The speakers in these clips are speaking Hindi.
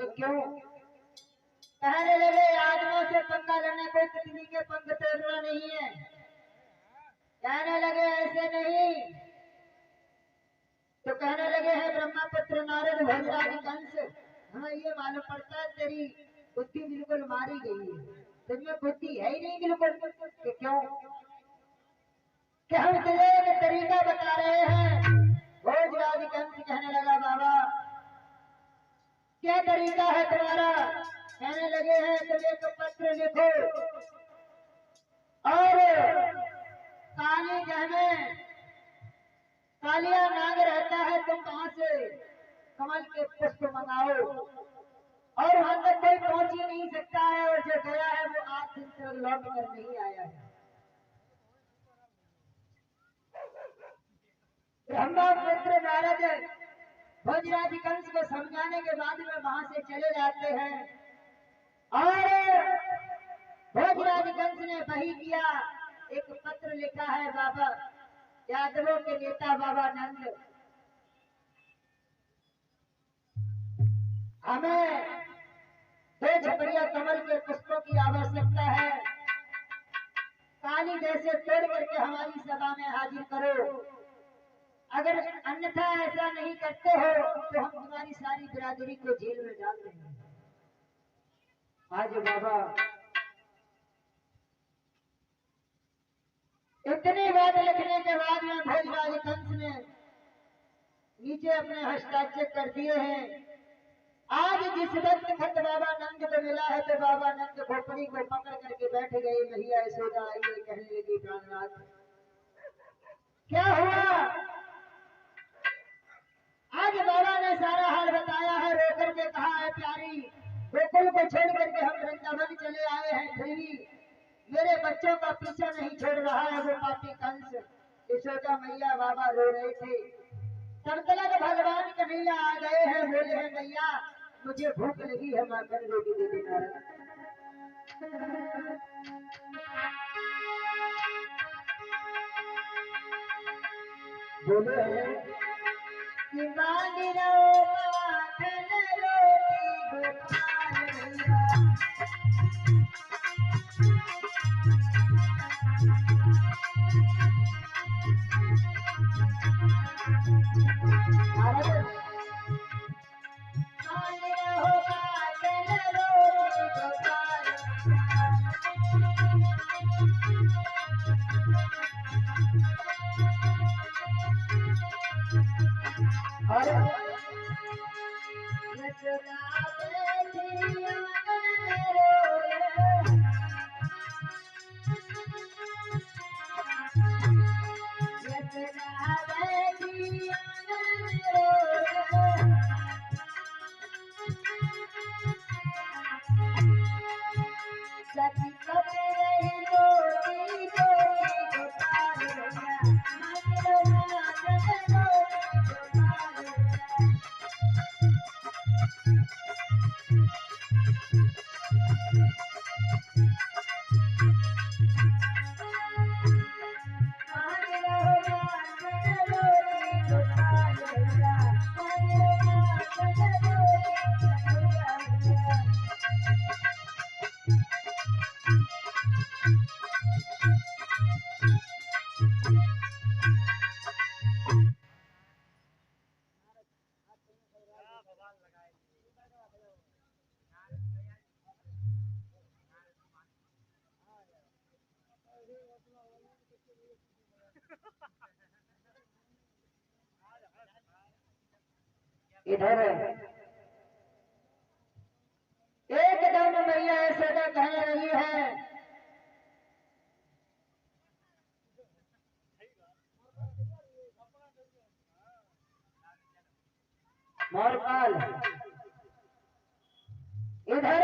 बोले क्यों? कहने लगे आदमों से पंगा लेने कोई तितली के पंख तोड़ना नहीं है। कहने लगे ऐसे नहीं। तो कहने लगे हैं ब्रह्मपुत्र नारद भोजराज कंस, हमें ये मालूम पड़ता है तेरी बुद्धि बिल्कुल मारी गई है, तुझमें बुद्धि है ही नहीं बिल्कुल। कि क्यों? कि हम तुझे एक तरीका बता रहे हैं। भोजराज कंस कहने लगा बाबा क्या तरीका है तुम्हारा? कहने लगे हैं तुम एक पत्र लिखो और काली जह में कालिया नाग रहता है, तुम वहां से कमल के पुष्प मंगाओ और वहां तक कोई पहुंच ही नहीं सकता है, और जो गया है वो आज दिन तक लौट कर नहीं आया है। ब्रह्मपुत्र नारद भोजराज कंस को समझाने के बाद में वहां से चले जाते हैं और भोजराज कंस ने वही किया। एक पत्र लिखा है बाबा यादवों के नेता बाबा नंद, हमें 2 झपड़िया कमल के पुष्पों की आवश्यकता है, काली जैसे तोड़ करके हमारी सभा में हाजिर करो। अगर अन्यथा ऐसा नहीं करते हो तो हम तुम्हारी सारी बिरादरी को जेल में डाल देंगे। आज बाबा इतनी बात लिखने के बाद में भोजराज कंस ने नीचे अपने हस्ताक्षर कर दिए हैं। आज जिस वक्त खत बाबा नंद को मिला है तो बाबा नंद खोपड़ी को पकड़ करके बैठ गई। मैया यशोदा आई है, कहने लगी प्राणनाथ क्या हुआ? आज बाबा ने सारा हाल बताया है, रोकर के कहा है प्यारी गोकुल को छोड़ करके हम वृंदावन चले आए हैं, फिर भी मेरे बच्चों का पीछा नहीं छोड़ रहा है वो पापी कंस। यशोदा मैया बाबा रो रहे थे, तब तक भगवान कन्हैया आ गए हैं, बोले हैं मैया मुझे भूख लगी है, माखन रोटी दे देना। बोले हैं कि मांग लो माखन रोटी गोपाल मैया। इधर एकदम मैया यशोदा कहने लगी है मोरपाल, इधर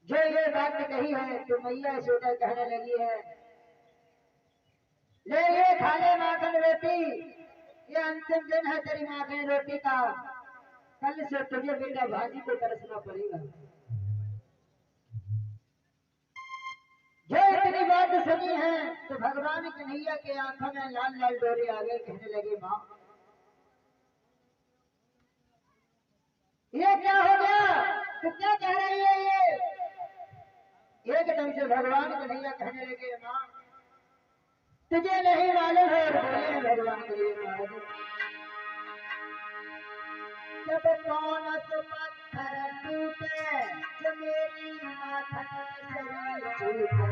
जो ये बात कही है तो मैया यशोदा कहने लगी है ले ये खा ले माखन रोटी, ये अंतिम दिन है तेरी माखन रोटी का, कल से तुझे बेटा भाजी को तरसना पड़ेगा। जो इतनी बात सुनी है तो भगवान कन्हैया के आंखों में लाल लाल डोरे आ गए। कहने लगे माँ तो क्या कह रही है ये एकदम से भगवान कन्हैया कहने लगे माँ तुझे नहीं मालूम है और बोले हैं भगवान कन्हैया जब कौन तो पत्थर टूटे जो मेरी माथा शरीर टूटे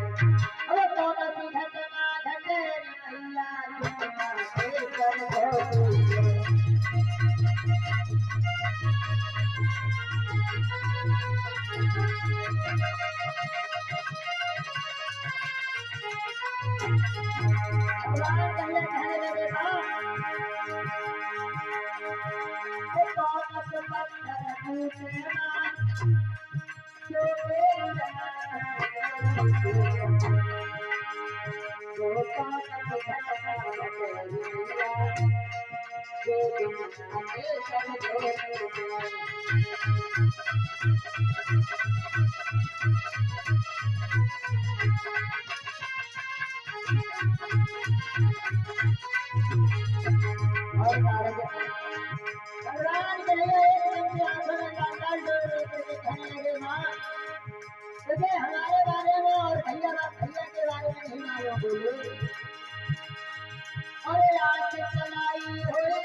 अब कौन सी घटना घटे मैया भगवान कहने लगे माँ कौन तो पत्थर टूटे जो मेरी भगवान के लिए एकदम से आंखों में डाल डोल करके कहने लगे माँ तुझे हमारे बारे में और भैया के बारे में नहीं मालूम बोले अरे आज चलाई हुए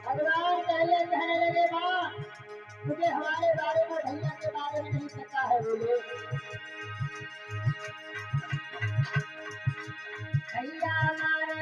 भगवान पहले कहने लगे माँ मुझे हमारे बारे में भैया के बारे में नहीं पता है बोले भैया हमारे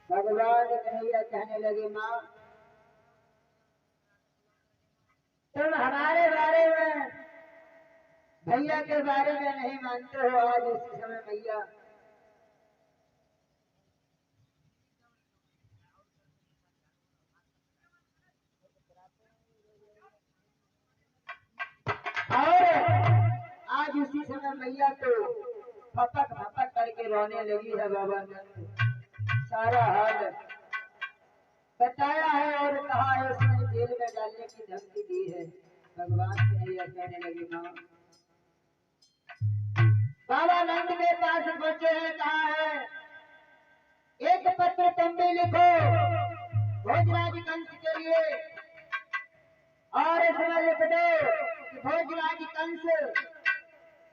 भगवान कन्हैया कहने लगे माँ तुम हमारे बारे में भैया के बारे में नहीं मानते हो आज इस समय भैया और आज उसी समय मैया तो फपक फपक करके रोने लगी है बाबा ने सारा हाल बताया है और कहा है उसने जेल में डालने की धमकी दी है भगवान कन्हैया कहने लगे माँ बाबा नंद के पास पहुंचे हैं कहा है एक पत्र तुम भी लिखो भोजराज कंस के लिए और इसमें लिख दो कि भोजराज कंस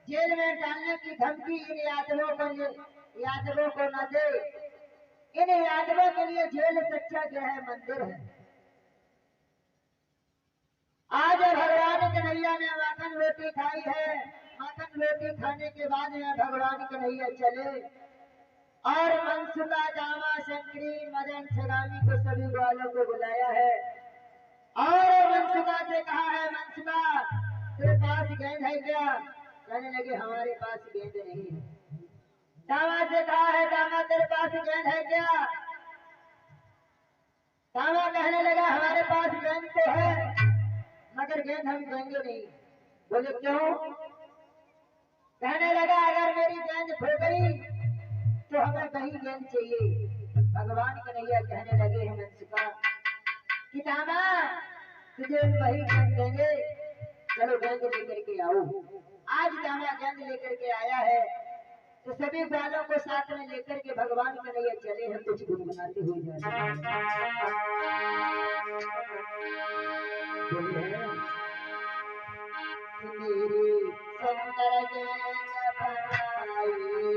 जेल में डालने की धमकी इन यादवों को न दे इन यादवों के लिए जेल से अच्छा गृह मंदिर है। आज भगवान कन्हैया ने माखन रोटी खाई है। माखन रोटी खाने के बाद में भगवान कन्हैया चले और मनसुका दामा शंकरी मदन छगामी को सभी ग्वालों को बुलाया है और मनसुका से कहा है, मनसुका तेरे पास गेंद है क्या? कहने लगे हमारे पास गेंद नहीं है। दामा से कहा है, दामा तेरे पास गेंद है क्या? दामा कहने लगा हमारे पास गेंद तो है मगर गेंद हम देंगे नहीं। बोले क्यों? कहने लगा अगर मेरी गेंद खो गई तो हमें कहीं गेंद चाहिए। भगवान कन्हैया कहने लगे हैं मनसुका कि दामा तुझे वही गेंद देंगे, चलो गेंद लेकर के आओ। आज दामा गेंद लेकर के आया है तो सभी ग्वालों को साथ में लेकर के भगवान कन्हैया चले हैं कुछ गुनगुनाते हुए जा रहे मेरी सुंदर गेंद बनाई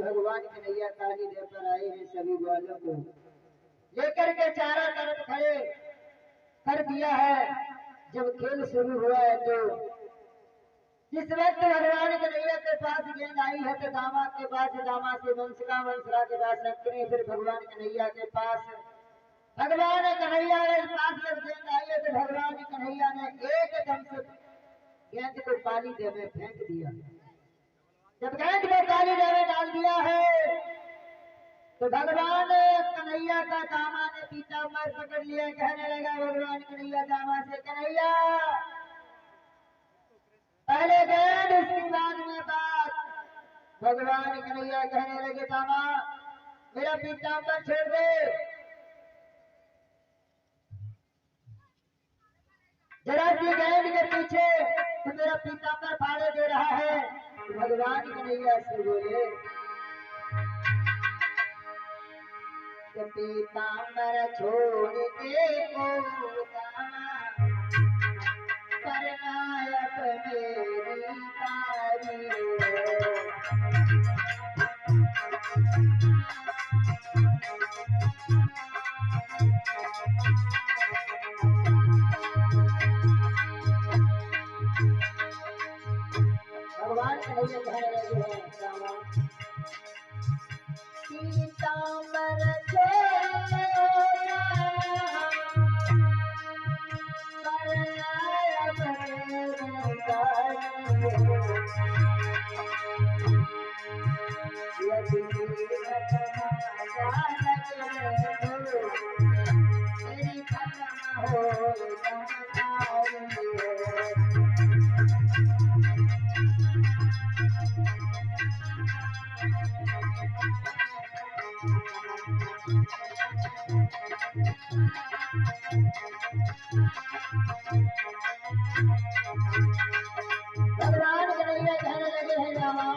भगवान कन्हैया ताली देकर आए हैं सभी ग्वालों को लेकर के चारों तरफ खड़े कर दिया है। जब खेल शुरू हुआ है तो जिस वक्त भगवान कन्हैया के पास गेंद आई है तो दामा के पास, दामा से मनसुका, मनसुका के पास शंकरी, फिर भगवान कन्हैया के पास। भगवान कन्हैया के पास जब गेंद आई है तो भगवान कन्हैया ने एकदम से गेंद को पानी दे में फेंक दिया। जब गेंद को पानी दे में डाल दिया है तो भगवान कन्हैया का दामा ने पीताम्बर पकड़ लिया। कहने लगा भगवान कन्हैया दामा से, कन्हैया पहले गेंद उसके बाद में बात। भगवान कन्हैया कहने लगे दामा मेरा पीताम्बर छोड़ दे, जरा सी गेंद के पीछे तो मेरा पीताम्बर फाड़े दे रहा है। भगवान कन्हैया से बोले पीताम्बर छोड़ के को करनायक मेरी तारी भगवान कन्हैया कहने लगे हैं पीताम्बर भगवान कन्हैया कहने लगे हैं रामा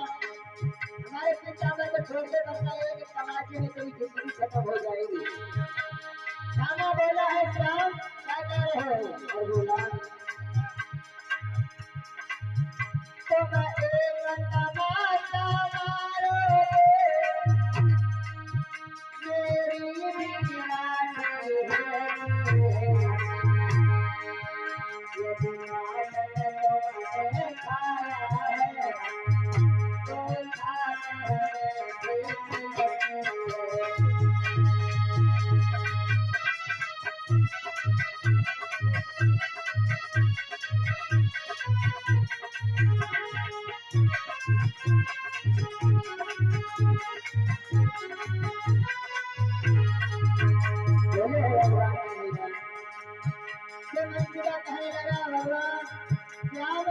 हमारे पितामह को छोड़ के बताया कि तमाचे में तेरी जिंदगी खत्म हो जाएगी। रामा बोला है श्याम क्या कह रहे हो? और बोला तो मैं एक तमाचा मारोगे मेरी दीवानी है ये दीवाना तुमने खाया है तो खाया मंजुला कहने लगा भगवान श्याम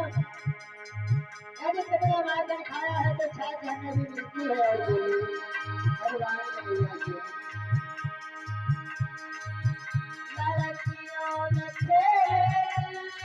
यदि तुमने माखन खाया है तो छाछ हमें भी मिलती है। और बोली भगवान कन्हैया जी लड़कियों में तेरे गंगा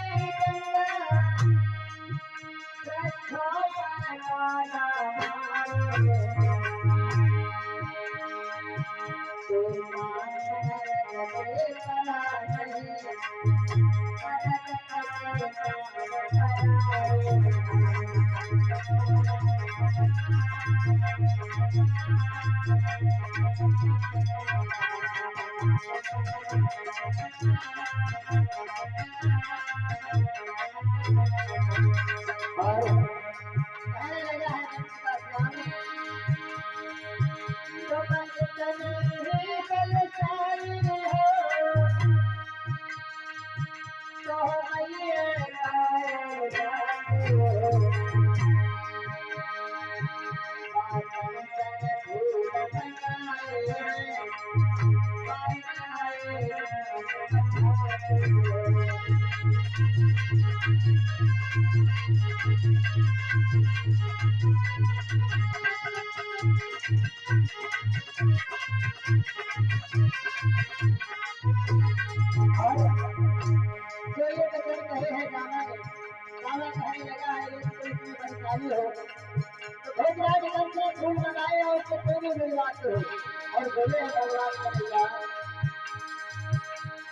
और बोले भगवान कन्हैया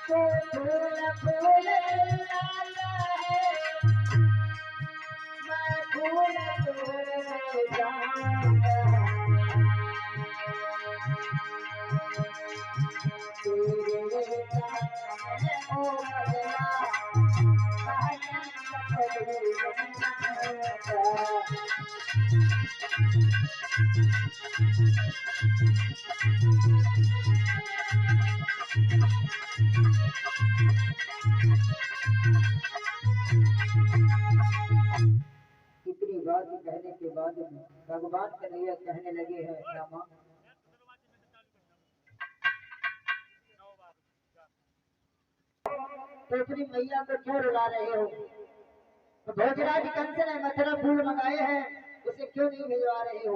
तो फूल फूल लाला है मैं फूल फूल जाऊंगा तेरे जाने ओ बदला इतनी बात कहने के बाद भगवान कन्हैया कहने लगे हैं रामा तो अपनी मैया को क्यों रुला रहे हो? तो भोजराज कंस ने मथुरा फूल मंगाए हैं उसे क्यों नहीं भिजवा रहे हो?